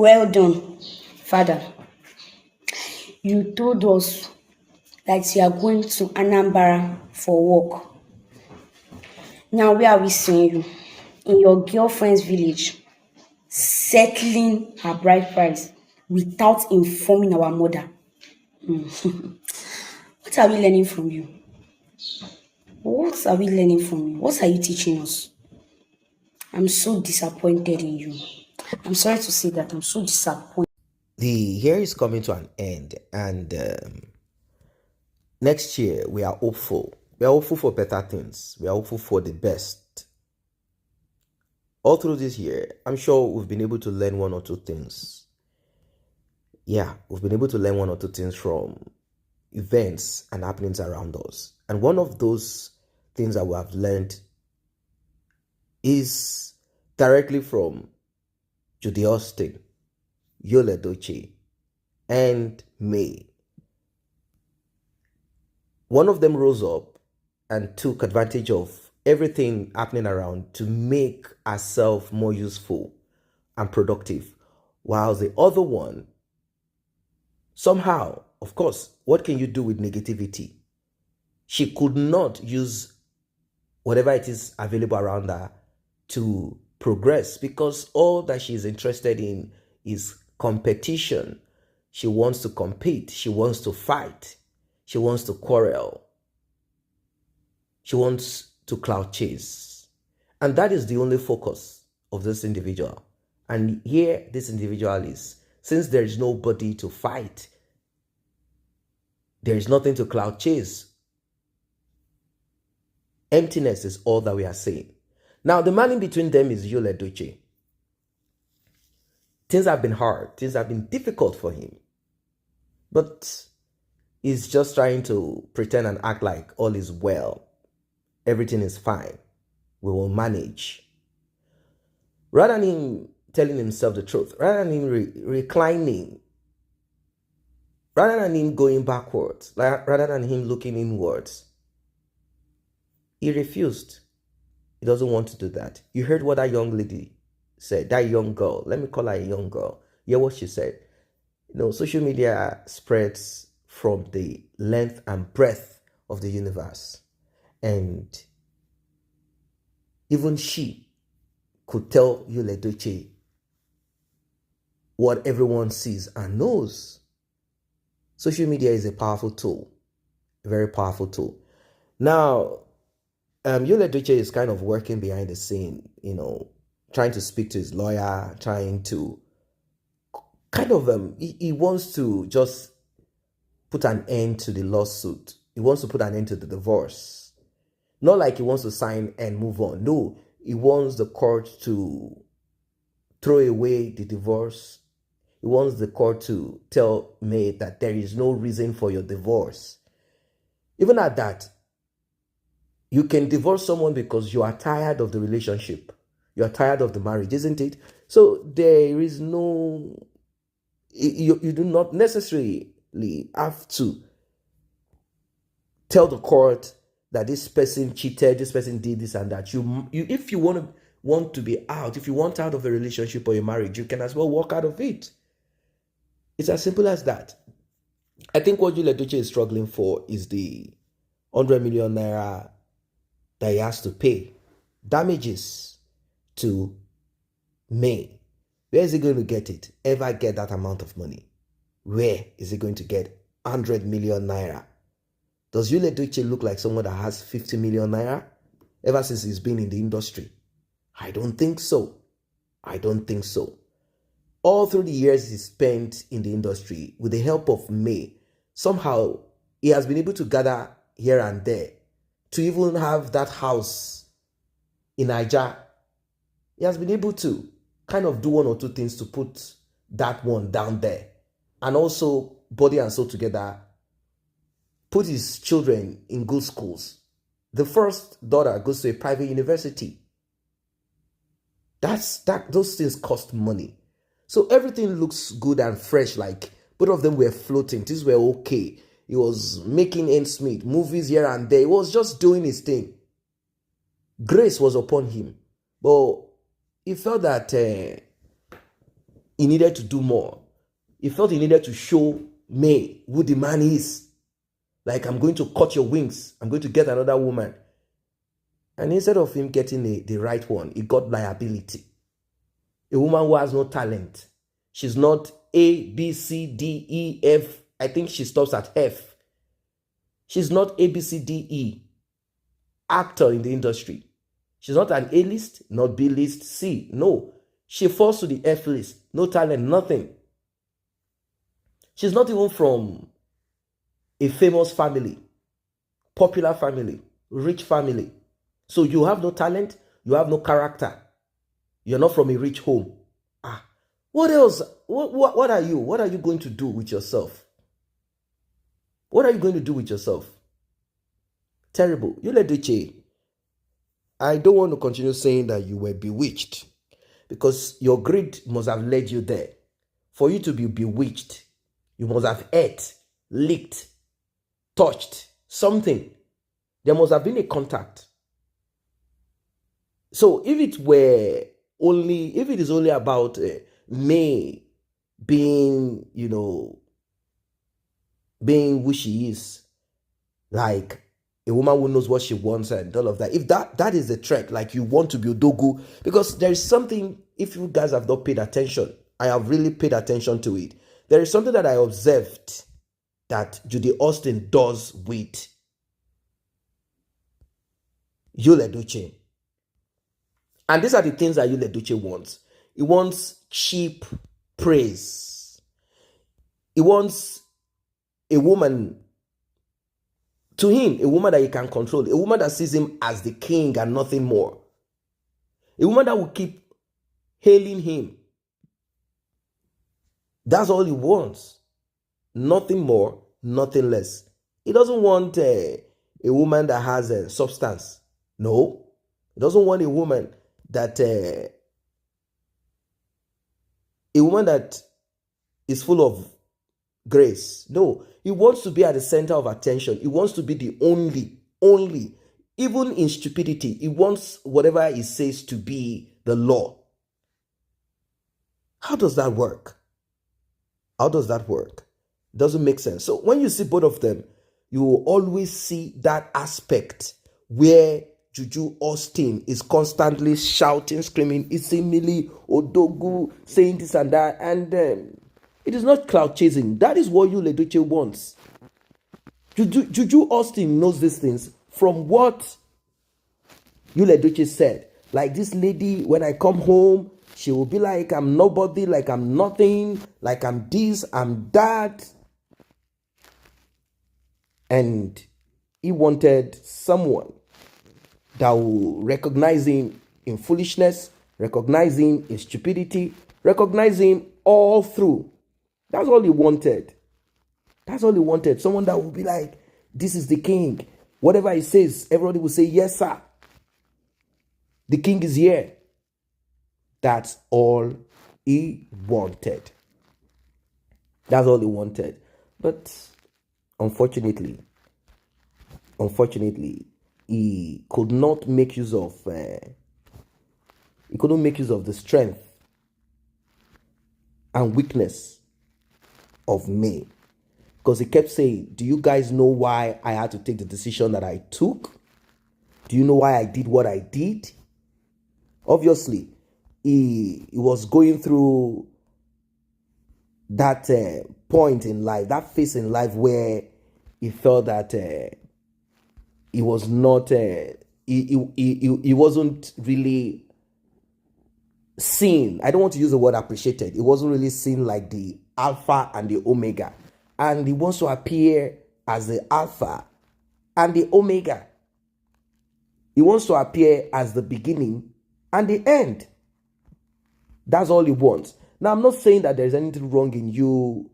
Well done, Father. You told us that you are going to Anambra for work. Now, where are we seeing you? In your girlfriend's village, settling her bride price without informing our mother. What are we learning from you? What are we learning from you? What are you teaching us? I'm so disappointed in you. I'm sorry to say that I'm so disappointed. The year is coming to an end, and next year we are hopeful. We are hopeful for better things. We are hopeful for the best. All through this year, I'm sure we've been able to learn one or two things. Yeah, we've been able to learn one or two things from events and happenings around us. And one of those things that we have learned is directly from Judy Austin, Edochie, and May. One of them rose up and took advantage of everything happening around to make herself more useful and productive, while the other one, somehow, of course, what can you do with negativity? She could not use whatever it is available around her to progress, because all that she's interested in is competition. She wants to compete. She wants to fight. She wants to quarrel. She wants to cloud chase. And that is the only focus of this individual. And here this individual is, since there is nobody to fight, there is nothing to cloud chase. Emptiness is all that we are saying. Now, the man in between them is Edochie. Things have been hard. Things have been difficult for him. But he's just trying to pretend and act like all is well. Everything is fine. We will manage. Rather than him telling himself the truth, rather than him reclining, rather than him going backwards, rather than him looking inwards, he refused. He doesn't want to do that. You heard what that young lady said, that young girl. Let me call her a young girl. Hear what she said. Social media spreads from the length and breadth of the universe. And even she could tell Edochie what everyone sees and knows. Social media is a powerful tool, a very powerful tool. Now, Edochie is kind of working behind the scene, trying to speak to his lawyer, trying to kind of, he wants to just put an end to the lawsuit. He wants to put an end to the divorce. Not like he wants to sign and move on. No, he wants the court to throw away the divorce. He wants the court to tell May that there is no reason for your divorce. Even at that, you can divorce someone because you are tired of the relationship. You are tired of the marriage, isn't it? So there is no, you do not necessarily have to tell the court that this person cheated, this person did this and that. You if you want to be out, if you want out of a relationship or a marriage, you can as well walk out of it. It's as simple as that. I think what Edochie is struggling for is the 100 million naira that he has to pay damages to May. Where is he going to get it? Ever get that amount of money? Where is he going to get 100 million naira? Does Edochie look like someone that has 50 million naira ever since he's been in the industry? I don't think so. I don't think so. All through the years he spent in the industry, with the help of May, somehow he has been able to gather here and there to even have that house in Niger. He has been able to kind of do one or two things to put that one down there. And also, body and soul together, put his children in good schools. The first daughter goes to a private university. Those things cost money. So everything looks good and fresh, like both of them were floating. Things were okay. He was making ends meet, movies here and there. He was just doing his thing. Grace was upon him. But he felt that he needed to do more. He felt he needed to show May who the man is. Like, I'm going to cut your wings. I'm going to get another woman. And instead of him getting the right one, he got liability. A woman who has no talent. She's not A, B, C, D, E, F. I think she stops at F. She's not A, B, C, D, E. Actor in the industry. She's not an A list, not B list, C. No. She falls to the F list. No talent, nothing. She's not even from a famous family, popular family, rich family. So you have no talent, you have no character. You're not from a rich home. What else? What are you? What are you going to do with yourself? What are you going to do with yourself? Terrible. You Edochie, I don't want to continue saying that you were bewitched, because your greed must have led you there. For you to be bewitched, you must have ate, licked, touched something. There must have been a contact. So if it is only about May being, being who she is, like a woman who knows what she wants and all of that. If that is the threat, like you want to be Odogu, because there is something, if you guys have not paid attention, I have really paid attention to it. There is something that I observed that Judy Austin does with Edochie. And these are the things that Edochie wants. He wants cheap praise. He wants a woman, to him, a woman that he can control, a woman that sees him as the king and nothing more. A woman that will keep hailing him. That's all he wants. Nothing more, nothing less. He doesn't want a woman that has a substance. No. He doesn't want a woman that is full of grace. No. He wants to be at the center of attention. He wants to be the only. Even in stupidity, he wants whatever he says to be the law. How does that work? How does that work? It doesn't make sense. So when you see both of them, you will always see that aspect where Juju Austin is constantly shouting, screaming, Isimili, Odogu, saying this and that. And it is not cloud chasing. That is what Edochie wants. Juju Austin knows these things from what Edochie said. Like, this lady, when I come home, she will be like, I'm nobody, like I'm nothing, like I'm this, I'm that. And he wanted someone that will recognize him in foolishness, recognize him in stupidity, recognize him all through. That's all he wanted. That's all he wanted. Someone that will be like, this is the king. Whatever he says, everybody will say, yes, sir. The king is here. That's all he wanted. That's all he wanted. But unfortunately, he could not make use of the strength and weakness of May. Because he kept saying, do you guys know why I had to take the decision that I took? Do you know why I did what I did? Obviously, he was going through that point in life, that phase in life where he felt that he was not, he wasn't really seen. I don't want to use the word appreciated. He wasn't really seen like the Alpha and the Omega. And he wants to appear as the Alpha and the Omega. He wants to appear as the beginning and the end. That's all he wants. Now, I'm not saying that there's anything wrong in you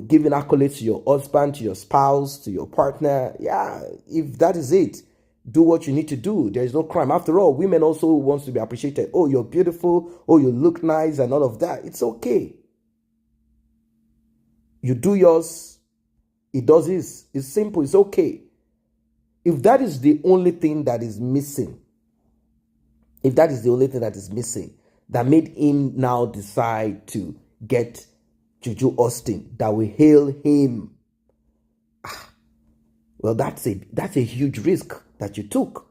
giving accolades to your husband, to your spouse, to your partner. Yeah, if that is it, do what you need to do. There is no crime. After all, women also want to be appreciated. Oh, you're beautiful. Oh, you look nice and all of that. It's okay. You do yours. He does his. It's simple. It's okay. If that is the only thing that is missing, that made him now decide to get Juju Austin that will hail him. Well, that's a huge risk that you took.